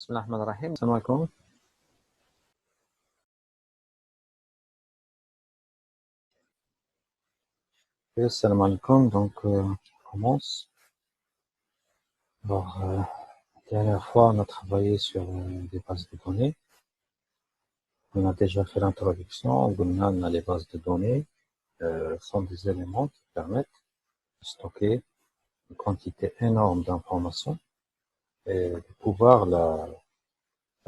بسم الله الرحمن الرحيم. السلام عليكم. Salam alaikum. Donc, on commence. Alors, la dernière fois, on a travaillé sur des bases de données. On a déjà fait l'introduction. On a les bases de données sont des éléments qui permettent de stocker une quantité énorme d'informations et de pouvoir la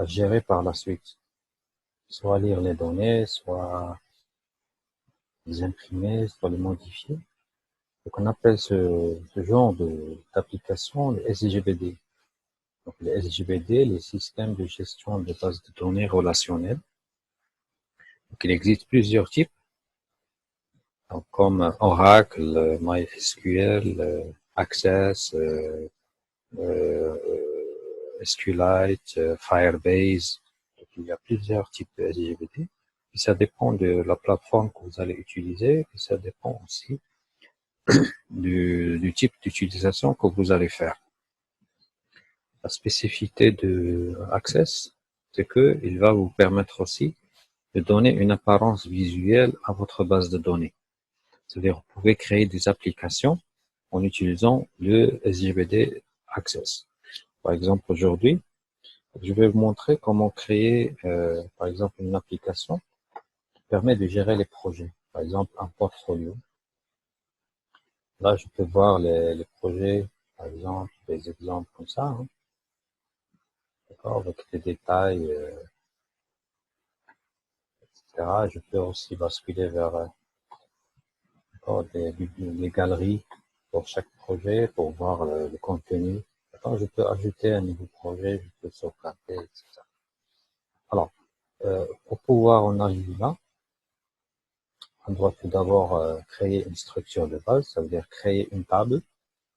gérer par la suite. Soit lire les données, soit les imprimer, soit les modifier. Donc, on appelle ce genre d'application les SGBD. Donc, les SGBD, les systèmes de gestion de bases de données relationnelles. Donc, il existe plusieurs types, donc, comme Oracle, MySQL, Access, SQLite, Firebase. Donc, il y a plusieurs types de SGBD. Et ça dépend de la plateforme que vous allez utiliser, et ça dépend aussi du type d'utilisation que vous allez faire. La spécificité de Access, c'est que il va vous permettre aussi de donner une apparence visuelle à votre base de données. C'est-à-dire, vous pouvez créer des applications en utilisant le SGBD Access. Par exemple, aujourd'hui, je vais vous montrer comment créer, par exemple, une application qui permet de gérer les projets. Par exemple, un portfolio. Là, je peux voir les projets, par exemple, des exemples comme ça, hein. D'accord, avec les détails, etc. Je peux aussi basculer vers des galeries pour chaque projet, pour voir le contenu. D'accord, je peux ajouter un nouveau projet, je peux sauvegarder, etc. Alors, pour pouvoir en arriver là, on doit tout d'abord créer une structure de base, ça veut dire créer une table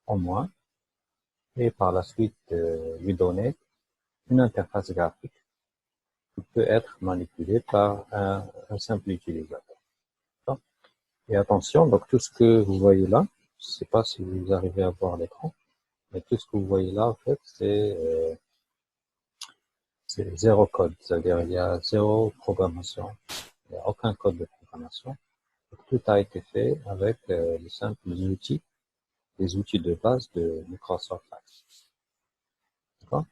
en moins, et par la suite lui donner une interface graphique qui peut être manipulée par un simple utilisateur. D'accord. Et attention, donc tout ce que vous voyez là, je ne sais pas si vous arrivez à voir l'écran, mais tout ce que vous voyez là, en fait, c'est zéro code, c'est-à-dire il y a zéro programmation, il n'y a aucun code de programmation. Donc, tout a été fait avec les simples outils, les outils de base de Microsoft Access. D'accord.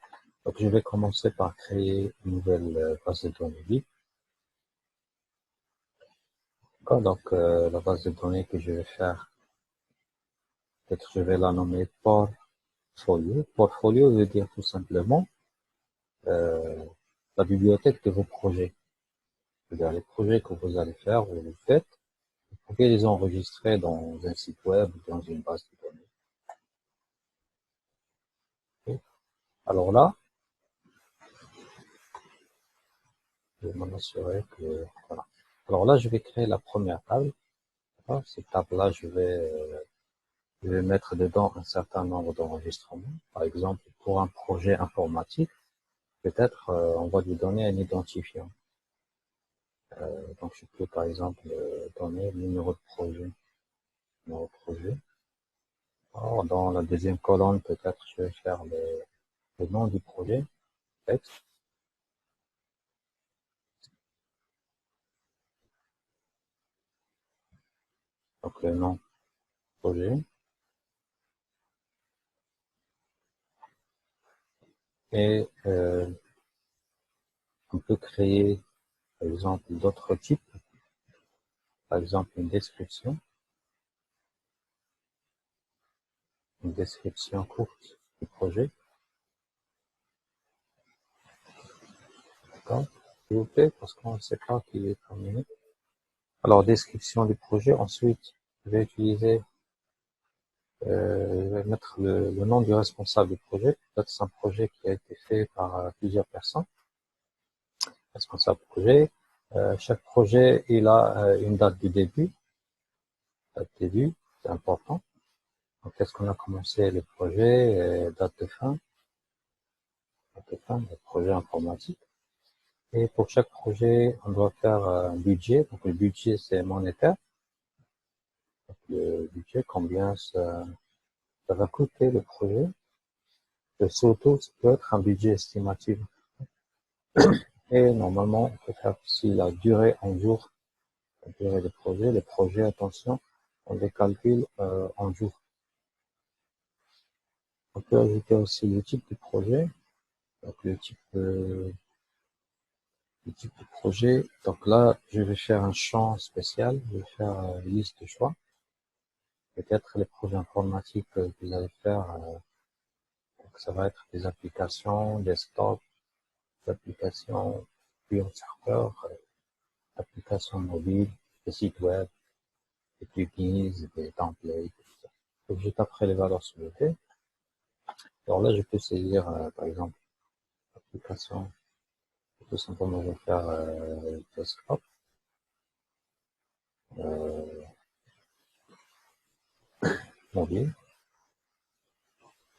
Donc, je vais commencer par créer une nouvelle base de données libre. D'accord. Donc, la base de données que je vais faire, peut-être je vais la nommer Portfolio. Portfolio veut dire tout simplement la bibliothèque de vos projets. C'est-à-dire les projets que vous allez faire, vous les faites, vous pouvez les enregistrer dans un site web ou dans une base de données. Okay. Alors là, je vais m'en assurer que, voilà. Alors là, je vais créer la première table. Voilà. Cette table-là, je vais mettre dedans un certain nombre d'enregistrements. Par exemple, pour un projet informatique, peut-être on va lui donner un identifiant. Donc, je peux par exemple donner le numéro de projet. Alors, dans la deuxième colonne, peut-être je vais faire le nom du projet, texte. Donc, le nom du projet. Et on peut créer, par exemple, d'autres types. Par exemple, une description courte du projet. D'accord. S'il vous plaît, parce qu'on ne sait pas qui est terminé. Alors, description du projet. Ensuite, je vais utiliser, je vais mettre le nom du responsable du projet. Peut-être c'est un projet qui a été fait par plusieurs personnes. Responsable projet. Chaque projet, il a une date du début. Date de début, c'est important. Donc, est-ce qu'on a commencé le projet, date de fin du projet informatique. Et pour chaque projet, on doit faire un budget. Donc, le budget, c'est monétaire. Donc, le budget, combien ça va coûter le projet. Le surtout, ça peut être un budget estimatif Et normalement, on peut faire aussi la durée en jours, la durée des projets. Les projets, attention, on les calcule en jours. On peut ajouter aussi le type de projet. Donc le type de projet. Donc là, je vais faire un champ spécial. Je vais faire une liste de choix. Peut-être les projets informatiques que vous allez faire. Donc ça va être des applications, desktop, des applications pure serveur, applications mobiles, des sites web, des plugins, des templates, tout ça. Donc je taperai les valeurs souhaitées. Alors là, je peux saisir, par exemple, application. Tout simplement, je vais faire desktop, euh, mobile.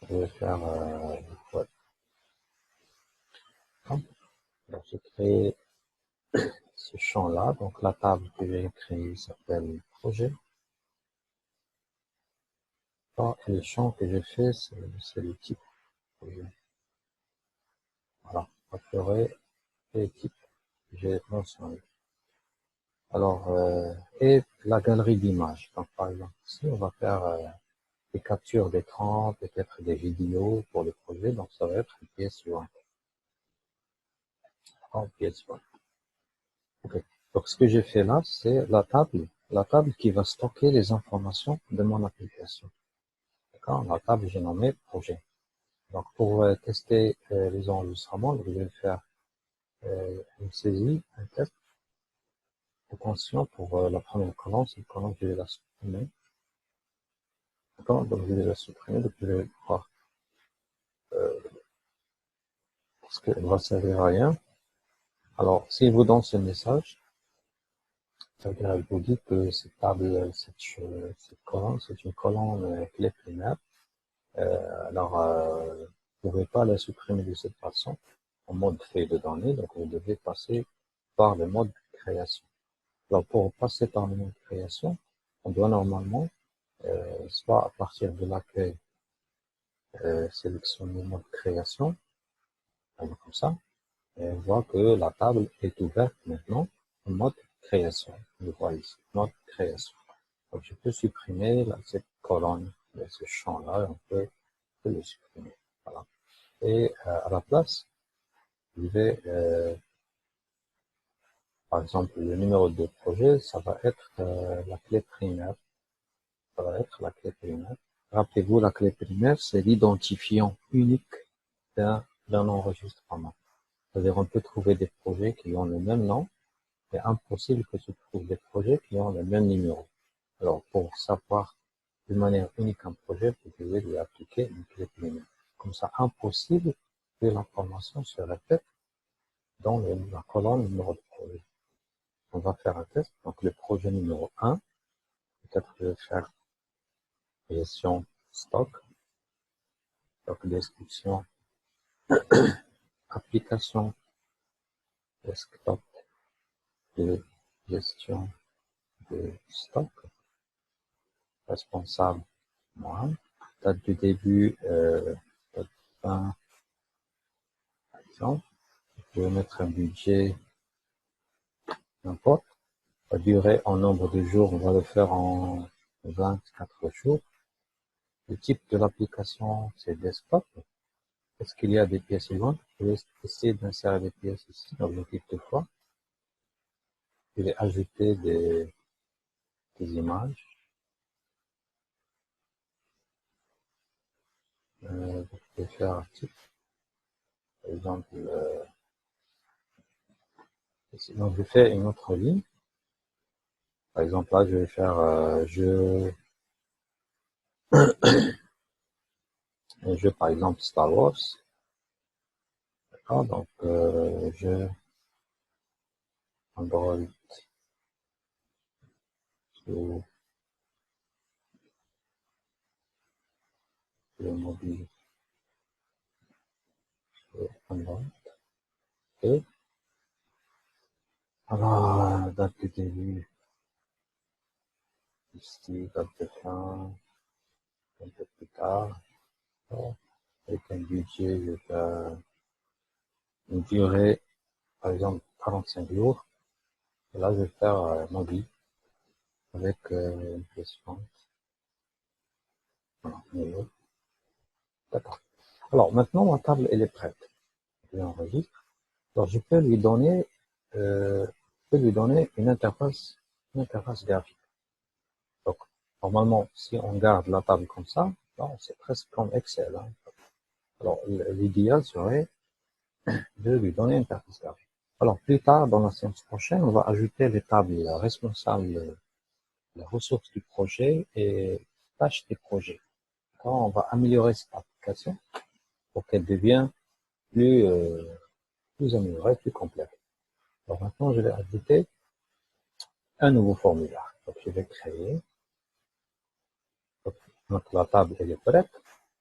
Je vais faire web. Donc j'ai créé ce champ-là. Donc la table que j'ai créée s'appelle projet. Et le champ que j'ai fait, c'est le type projet. Voilà, apeurer et type que j'ai mentionné. Alors, et la galerie d'images. Donc par exemple, ici, on va faire des captures d'écran, peut-être des vidéos pour le projet. Donc ça va être une pièce jointe. En pièce jointe. Okay. Donc ce que j'ai fait là, c'est la table qui va stocker les informations de mon application. D'accord? La table, j'ai nommé projet. Donc pour tester les enregistrements, je vais faire une saisie, un test. Attention pour la première colonne, c'est une colonne, je vais la supprimer. D'accord? Donc je vais la supprimer, donc je vais voir parce qu'elle va servir à rien. Alors, s'il vous donne ce message, ça veut dire elle vous dit que cette table, cette colonne, c'est une colonne clé primaire. Alors, vous ne pouvez pas la supprimer de cette façon en mode feuille de données, donc vous devez passer par le mode création. Alors, pour passer par le mode création, on doit normalement, soit à partir de l'accueil, sélectionner le mode création, comme ça, et on voit que la table est ouverte maintenant en mode création. Je vois ici, mode création. Donc, je peux supprimer cette colonne, ce champ-là, on peut le supprimer. Voilà. Et à la place, je vais, par exemple, le numéro de projet, ça va être la clé primaire. Ça va être la clé primaire. Rappelez-vous, la clé primaire, c'est l'identifiant unique d'un enregistrement. C'est-à-dire, on peut trouver des projets qui ont le même nom, c'est impossible que se trouvent des projets qui ont le même numéro. Alors, pour savoir de manière unique un projet, vous devez lui appliquer une clé primaire. Comme ça, impossible que l'information se répète dans la colonne numéro de projet. On va faire un test. Donc, le projet numéro 1, peut-être je vais faire gestion stock, donc description, application, desktop de gestion de stock, responsable, moi, date du début, date de fin, par exemple. Je vais mettre un budget, n'importe. La durée en nombre de jours, on va le faire en 24 jours. Le type de l'application, c'est desktop. Est-ce qu'il y a des pièces jointes? Je vais essayer d'insérer des pièces ici, l'objectif de fois. Je vais ajouter des images. Je vais faire un type, par exemple, ici. Donc je fais une autre ligne. Par exemple, là, je vais faire un jeu, par exemple, Star Wars. D'accord? Donc, jeu Android sur le mobile sur Android. Et alors, date de début, ici, date de fin, un peu plus tard. Avec un budget, je vais faire une durée par exemple 45 jours. Et là, je vais faire ma vie avec une pièce jointe. Voilà, d'accord. Alors maintenant, ma table, elle est prête. Je l'enregistre. Alors, je peux lui donner une interface graphique. Donc, normalement, si on garde la table comme ça, c'est presque comme Excel, hein. Alors, l'idéal serait de lui donner une interface graphique. Alors, plus tard, dans la séance prochaine, on va ajouter les tables responsables, les ressources du projet et tâches des projets. On va améliorer cette application pour qu'elle devienne plus améliorée, plus complète. Alors maintenant, je vais ajouter un nouveau formulaire. Donc, je vais créer. Donc, la table, elle est prête.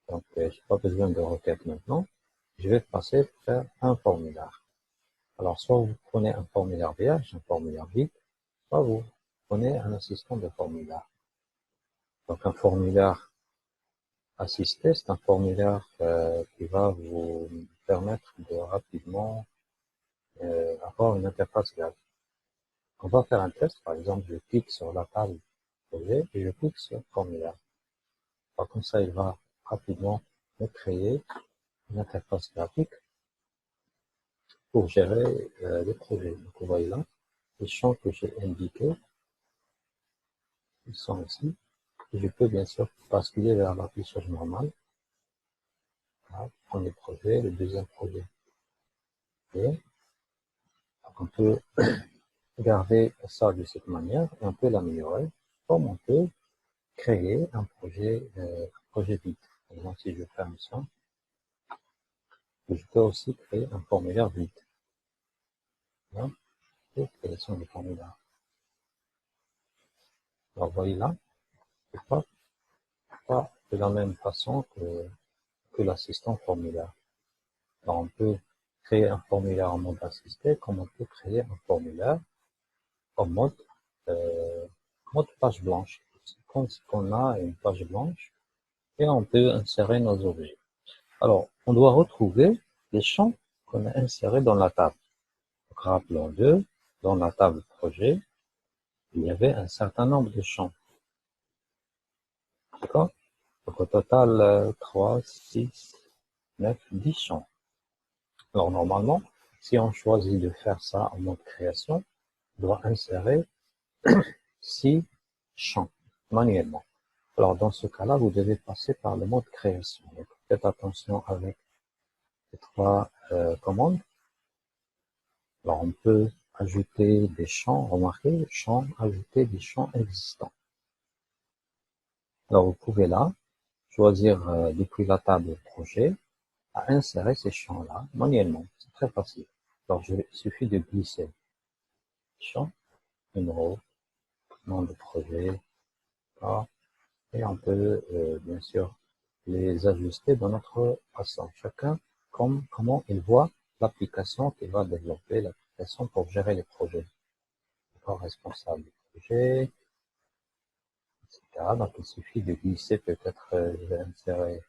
Donc, je n'ai pas besoin de requête maintenant. Je vais passer vers un formulaire. Alors, soit vous prenez un formulaire vierge, un formulaire vide, soit vous prenez un assistant de formulaire. Donc, un formulaire assisté, c'est un formulaire qui va vous permettre de rapidement avoir une interface graphique. On va faire un test, par exemple, je clique sur la table projet et je clique sur formulaire. Alors, comme ça, il va rapidement me créer une interface graphique pour gérer les projets. Donc, vous voyez là, les champs que j'ai indiqués, ils sont ici. Et je peux bien sûr basculer vers l'affichage normal. Voilà, premier projet, le deuxième projet. Et donc, on peut garder ça de cette manière et on peut l'améliorer comme on peut créer un projet vide. Par exemple, si je ferme ça, je peux aussi créer un formulaire vide. Voilà, et création du formulaire. Alors, vous voyez là, c'est pas de la même façon que l'assistant formulaire. Alors, on peut créer un formulaire en mode assisté, comme on peut créer un formulaire en euh, mode page blanche. C'est comme si on a une page blanche et on peut insérer nos objets. Alors, on doit retrouver les champs qu'on a insérés dans la table. Donc, rappelons-le, dans la table projet, il y avait un certain nombre de champs. D'accord? Donc, au total, 3, 6, 9, 10 champs. Alors, normalement, si on choisit de faire ça en mode création, on doit insérer 6 champs manuellement. Alors, dans ce cas-là, vous devez passer par le mode création. Donc, faites attention avec les trois commandes. Alors, on peut ajouter des champs, remarquez, champs, ajouter des champs existants. Alors, vous pouvez là choisir depuis la table projet à insérer ces champs-là manuellement. C'est très facile. Alors, il suffit de glisser champ, numéro, nom de projet, voilà. Et on peut bien sûr les ajuster dans notre façon. Chacun comment il voit l'application qu'il va développer, l'application pour gérer les projets. Responsable du projet, etc. Donc il suffit de glisser peut-être, je vais insérer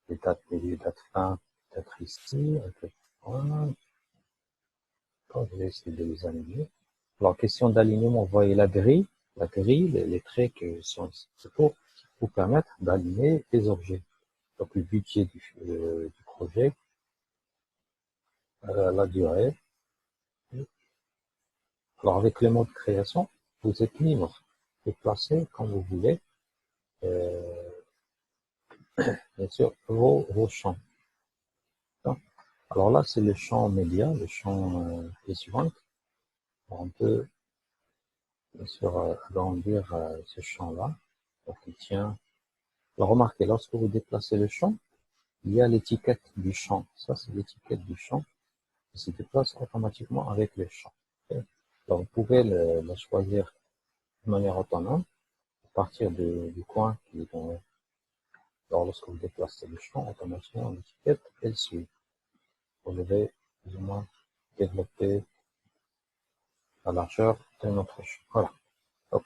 les dates début, dates fin, peut-être ici, voilà. Je vais essayer de les aligner. Alors question d'alignement, vous voyez la grille, les traits que sont ici, c'est pour vous permettre d'aligner les objets. Donc le budget du projet, la durée. Alors avec le mode création, vous êtes libre de placer comme vous voulez, bien sûr, vos champs. Alors là, c'est le champ média, le champ pièce suivante. On peut bien sûr agrandir ce champ-là. Donc il tient. Alors remarquez, lorsque vous déplacez le champ, il y a l'étiquette du champ. Ça, c'est l'étiquette du champ qui se déplace automatiquement avec le champ. Okay. Alors vous pouvez le choisir de manière autonome à partir du coin qui est dans. Alors lorsque vous déplacez le champ, automatiquement l'étiquette, elle suit. Vous devez plus ou moins développer la largeur de notre champ. Voilà. Donc,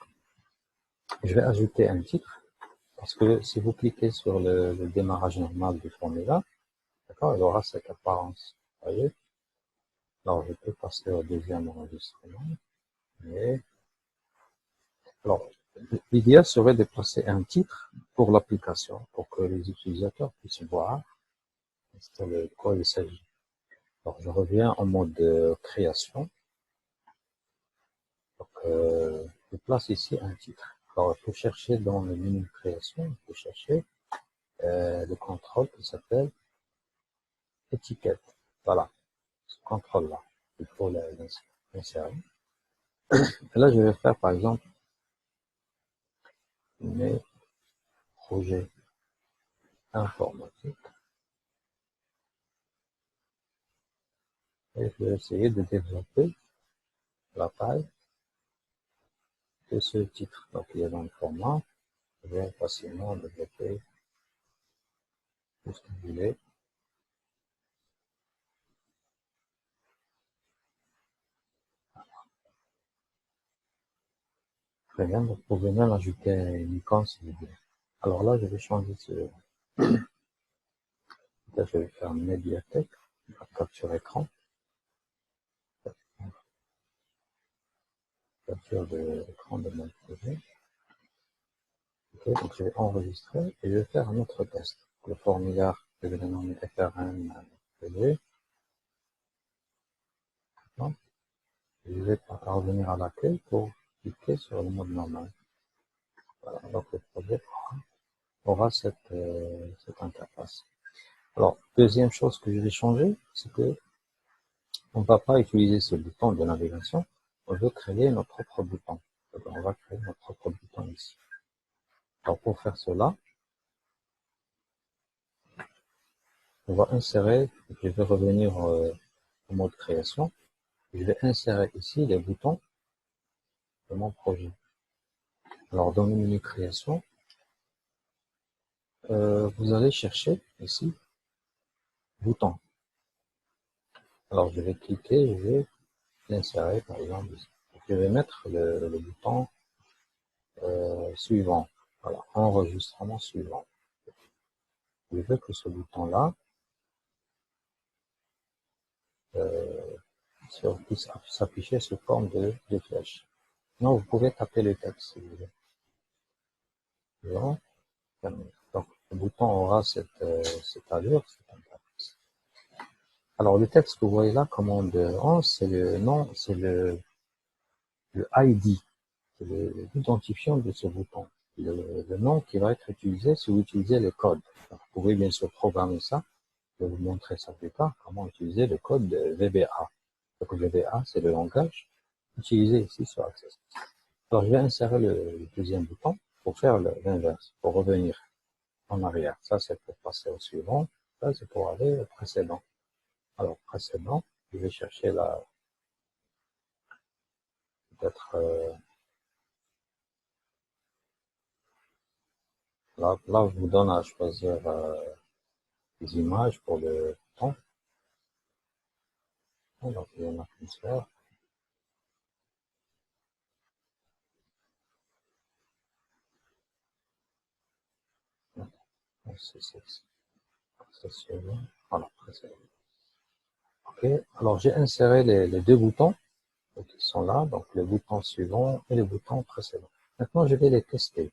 je vais ajouter un titre parce que si vous cliquez sur le démarrage normal du formulaire, d'accord, il aura cette apparence. Vous voyez? Alors, je peux passer au deuxième enregistrement. Et, alors, l'idéal serait de placer un titre pour l'application, pour que les utilisateurs puissent voir de quoi il s'agit. Alors, je reviens en mode création. Donc, je place ici un titre. Alors, il faut chercher dans le menu création, il faut chercher le contrôle qui s'appelle étiquette. Voilà, ce contrôle-là. Il faut l'insérer. Et là, je vais faire, par exemple, mes projets informatiques. Et je vais essayer de développer la taille de ce titre. Donc, il est dans le format. Je vais facilement développer tout ce que je voulais. Très bien, vous pouvez même ajouter une icône si vous voulez. Alors là, je vais changer ce. Là, je vais faire une médiathèque, capture écran, capture de l'écran de mon projet. Ok, donc je vais enregistrer et je vais faire un autre test. Le formulaire, je vais le nommer FRM PG. Je vais revenir à l'accueil pour cliquer sur le mode normal. Voilà, donc le projet aura cette interface. Alors, deuxième chose que je vais changer, c'est que on ne va pas utiliser ce bouton de navigation, on veut créer notre propre bouton. Donc, on va créer notre propre bouton ici. Alors, pour faire cela, on va insérer, je vais revenir au mode création, je vais insérer ici les boutons de mon projet. Alors, dans le menu création, vous allez chercher ici, bouton. Alors, je vais cliquer, je vais l'insérer, par exemple, ici. Je vais mettre le bouton suivant. Voilà, enregistrement suivant. Je veux que ce bouton-là puisse s'afficher sous forme de flèche. Non, vous pouvez taper le texte si vous voulez. Bon. Donc, le bouton aura cette allure, cette interface. Alors, le texte que vous voyez là, commande 11, c'est le nom, c'est le ID, c'est l'identifiant de ce bouton. Le nom qui va être utilisé si vous utilisez le code. Alors, vous pouvez bien sûr programmer ça. Je vais vous montrer ça plus tard, comment utiliser le code de VBA. Donc, VBA, c'est le langage utilisé ici sur Access. Alors, je vais insérer le deuxième bouton pour faire l'inverse, pour revenir en arrière. Ça, c'est pour passer au suivant. Ça, c'est pour aller au précédent. Alors, précédent, je vais chercher là, peut-être, là, je vous donne à choisir des images pour le temps. Donc, il y en a plusieurs. C'est suivant. Voilà, précédent. Ok, alors j'ai inséré les deux boutons qui sont là, donc le bouton suivant et le bouton précédent. Maintenant, je vais les tester.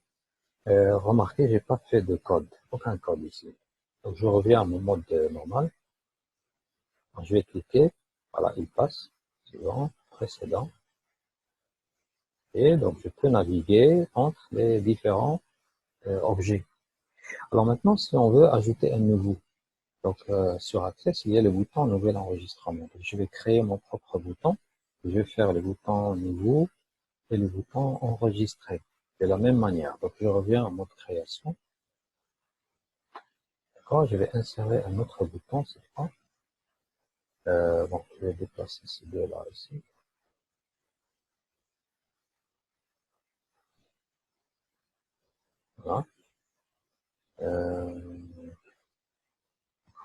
Remarquez, j'ai pas fait de code, aucun code ici. Donc, je reviens à mon mode normal. Alors, je vais cliquer, voilà, il passe, suivant, précédent. Et donc, je peux naviguer entre les différents objets. Alors maintenant, si on veut ajouter un nouveau, donc sur Access, il y a le bouton nouvel enregistrement. Donc, je vais créer mon propre bouton. Je vais faire le bouton nouveau et le bouton enregistrer de la même manière. Donc, je reviens en mode création. D'accord, je vais insérer un autre bouton cette fois. Donc, je vais déplacer ces deux-là ici. Voilà.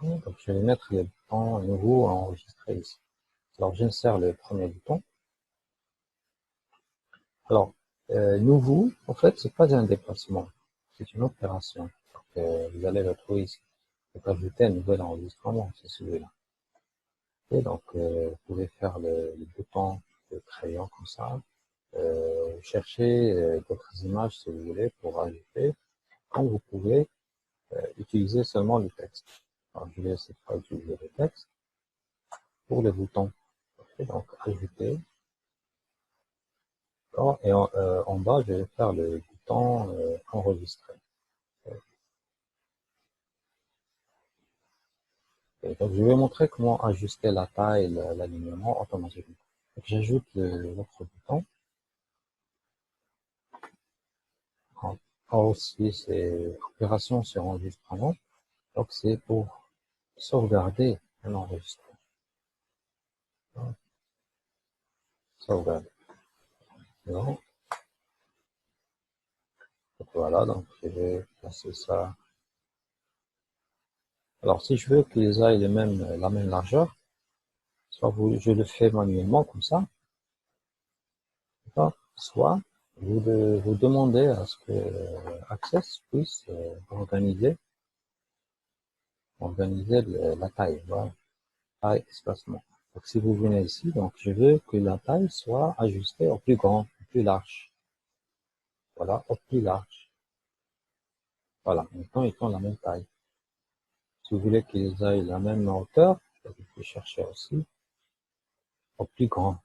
Donc, je vais mettre le bouton nouveau à enregistrer ici. Alors, j'insère le premier bouton. Alors, nouveau, en fait, c'est pas un déplacement. C'est une opération. Donc, vous allez le trouver ici. Donc, ajouter un nouvel enregistrement, c'est celui-là. Et donc, vous pouvez faire le bouton de crayon comme ça. Chercher d'autres images si vous voulez pour ajouter. Comme vous pouvez utiliser seulement le texte. Alors, je vais cette fois utiliser le texte pour les boutons. Et donc, ajouter. Et en bas, je vais faire le bouton enregistrer. Et donc, je vais montrer comment ajuster la taille, l'alignement automatiquement. J'ajoute l'autre bouton. En haut aussi, c'est opération sur enregistrement. Donc, c'est pour sauvegarder un enregistrement. Sauvegarder. Donc, voilà, donc je vais placer ça. Alors, si je veux qu'ils aient la même largeur, soit je le fais manuellement comme ça, soit vous demandez à ce que Access puisse organiser la taille, voilà, taille, espacement. Donc, si vous venez ici, donc je veux que la taille soit ajustée au plus grand, au plus large. Voilà, au plus large. Voilà, maintenant ils font la même taille. Si vous voulez qu'ils aient la même hauteur, vous pouvez chercher aussi au plus grand.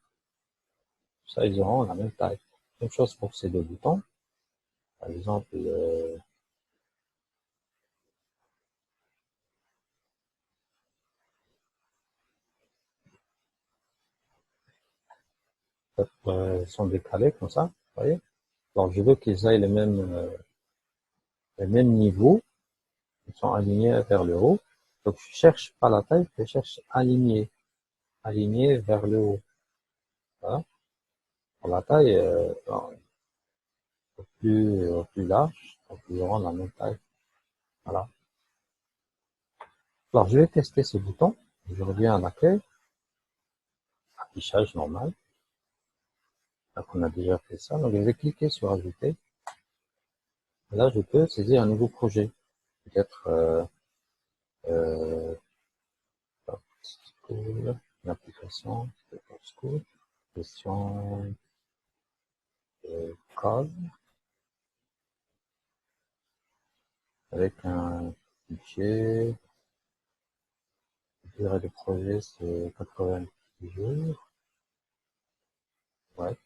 Ça, ils auront la même taille. Même chose pour ces deux boutons. Par exemple, sont décalés comme ça, vous voyez. Donc, je veux qu'ils aient le même niveau. Ils sont alignés vers le haut. Donc, je cherche pas la taille, je cherche aligné vers le haut. Voilà. Pour la taille, au plus large, donc ils auront la même taille. Voilà. Alors, je vais tester ce bouton. Je reviens à l'accueil. Affichage normal. Donc, on a déjà fait ça. Donc, je vais cliquer sur ajouter. Et là, je peux saisir un nouveau projet. Peut-être, euh, school, une application, school, question code, avec un budget, durée de projet, c'est 90 jours. Ouais.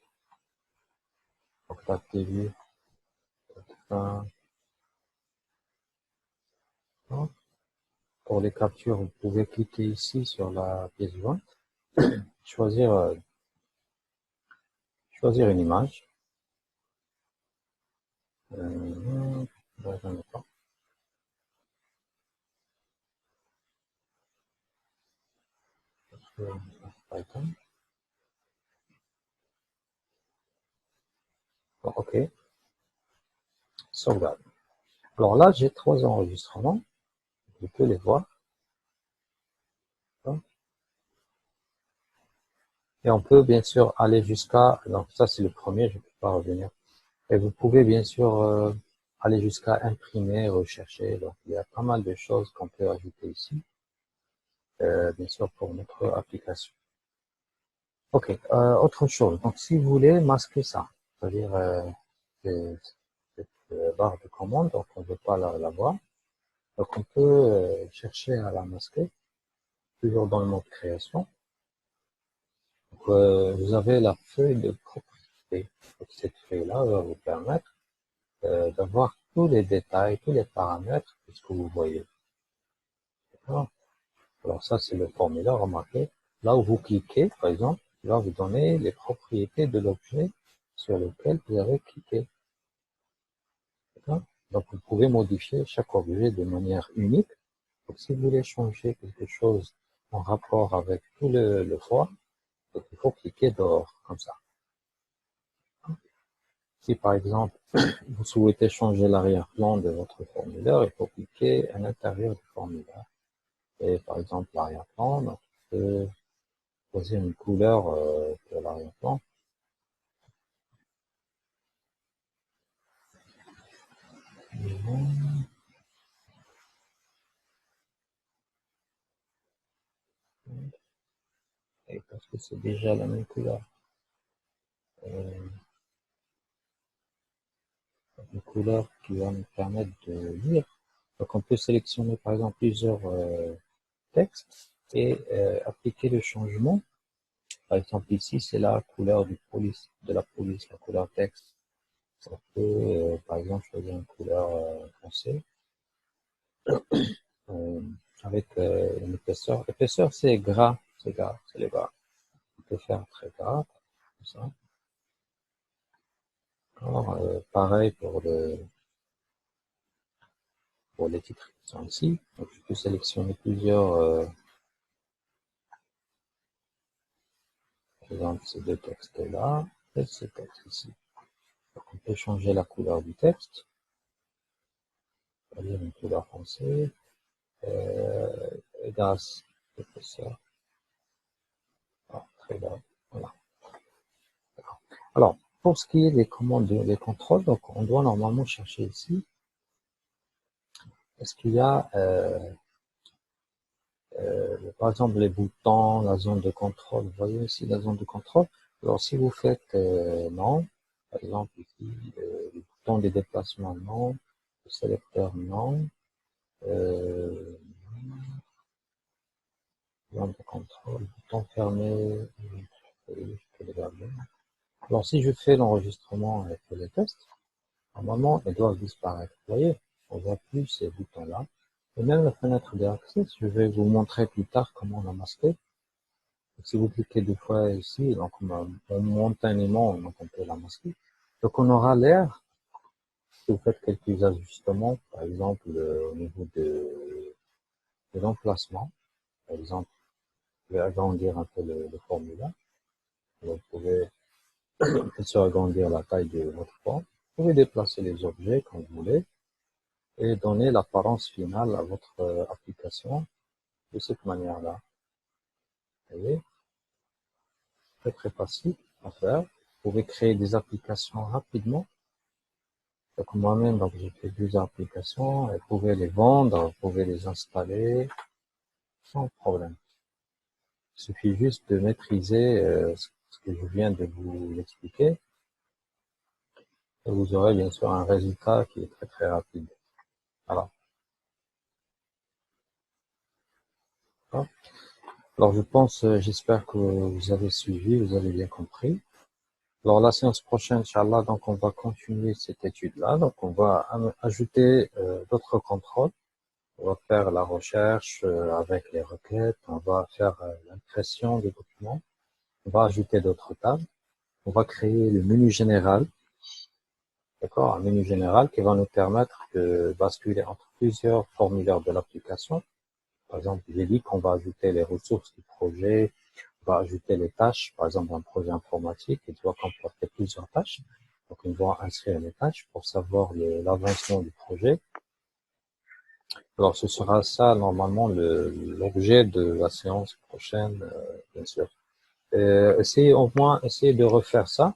Donc, date début, fin. Pour les captures, vous pouvez cliquer ici sur la pièce jointe, choisir, choisir une image. Dans un temps. Bon, ok, sauvegarde. Alors là, j'ai 3 enregistrements. Je peux les voir. Et on peut bien sûr aller jusqu'à, donc ça c'est le premier, je ne peux pas revenir. Et vous pouvez bien sûr aller jusqu'à imprimer, rechercher. Donc il y a pas mal de choses qu'on peut ajouter ici, bien sûr pour notre application. Ok, autre chose. Donc si vous voulez masquer ça, c'est-à-dire cette barre de commande, donc on ne veut pas la voir. Donc on peut chercher à la masquer, toujours dans le mode création. Donc, vous avez la feuille de propriété. Donc, cette feuille-là va vous permettre d'avoir tous les détails, tous les paramètres de ce que vous voyez. Alors ça, c'est le formulaire, remarquez. Là où vous cliquez, par exemple, il va vous donner les propriétés de l'objet sur lequel vous avez cliqué. Donc vous pouvez modifier chaque objet de manière unique. Donc si vous voulez changer quelque chose en rapport avec tout le foie, donc il faut cliquer dehors, comme ça. Si par exemple, vous souhaitez changer l'arrière-plan de votre formulaire, il faut cliquer à l'intérieur du formulaire. Et par exemple, l'arrière-plan, donc, je peux choisir une couleur pour l'arrière-plan. Et parce que c'est déjà la même couleur. Une couleur qui va nous permettre de lire. Donc on peut sélectionner par exemple plusieurs textes et appliquer le changement. Par exemple ici c'est la couleur de la police, la couleur texte. On peut par exemple choisir une couleur foncée avec une épaisseur. L'épaisseur c'est gras, c'est les gras. On peut faire très gras, comme ça. Alors, pareil pour les titres qui sont ici. Donc, je peux sélectionner plusieurs, par exemple, ces deux textes-là et ce texte ici. Donc, on peut changer la couleur du texte. On va dire une couleur foncée, grasse, épaisseur. Ah, très bien. Voilà. Alors, pour ce qui est des commandes, des contrôles, donc, on doit normalement chercher ici. Est-ce qu'il y a, par exemple, les boutons, la zone de contrôle. Vous voyez ici la zone de contrôle. Alors, si vous faites non, par exemple ici, le bouton des déplacements non, le sélecteur non, zone de contrôle, bouton fermé, je peux les garder. Alors, si je fais l'enregistrement avec les tests, normalement, ils doivent disparaître. Vous voyez, on voit plus ces boutons-là. Et même la fenêtre d'accès, je vais vous montrer plus tard comment la masquer. Si vous cliquez deux fois ici, donc momentanément, donc on peut la masquer. Donc on aura l'air, si vous faites quelques ajustements, par exemple au niveau de l'emplacement, par exemple, je vais agrandir un peu le formulaire. Vous pouvez agrandir la taille de votre forme. Vous pouvez déplacer les objets quand vous voulez et donner l'apparence finale à votre application de cette manière-là. Vous voyez, très très facile à faire. Vous pouvez créer des applications rapidement. Donc moi-même, donc j'ai fait plusieurs applications. Vous pouvez les vendre, vous pouvez les installer sans problème. Il suffit juste de maîtriser ce que je viens de vous expliquer. Et vous aurez bien sûr un résultat qui est très très rapide. Voilà. Alors je pense, j'espère que vous avez suivi, vous avez bien compris. Alors la séance prochaine, Inch'Allah, donc on va continuer cette étude-là. Donc on va ajouter d'autres contrôles. On va faire la recherche avec les requêtes. On va faire l'impression des documents. On va ajouter d'autres tables. On va créer le menu général. D'accord, un menu général qui va nous permettre de basculer entre plusieurs formulaires de l'application. Par exemple, j'ai dit qu'on va ajouter les ressources du projet, on va ajouter les tâches, par exemple un projet informatique qui doit comporter plusieurs tâches. Donc on va inscrire les tâches pour savoir l'avancement du projet. Alors ce sera ça normalement l'objet de la séance prochaine, bien sûr. Essayez au moins de refaire ça.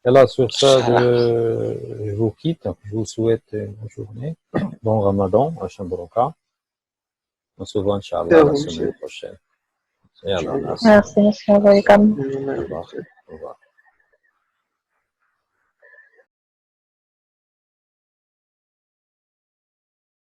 Et là sur ça, je vous quitte. Je vous souhaite une bonne journée, bon Ramadan, Hacham Baraka. On se voit Inch'Allah la semaine prochaine. Yallah, merci. Merci, monsieur. Welcome. Au revoir. Au revoir.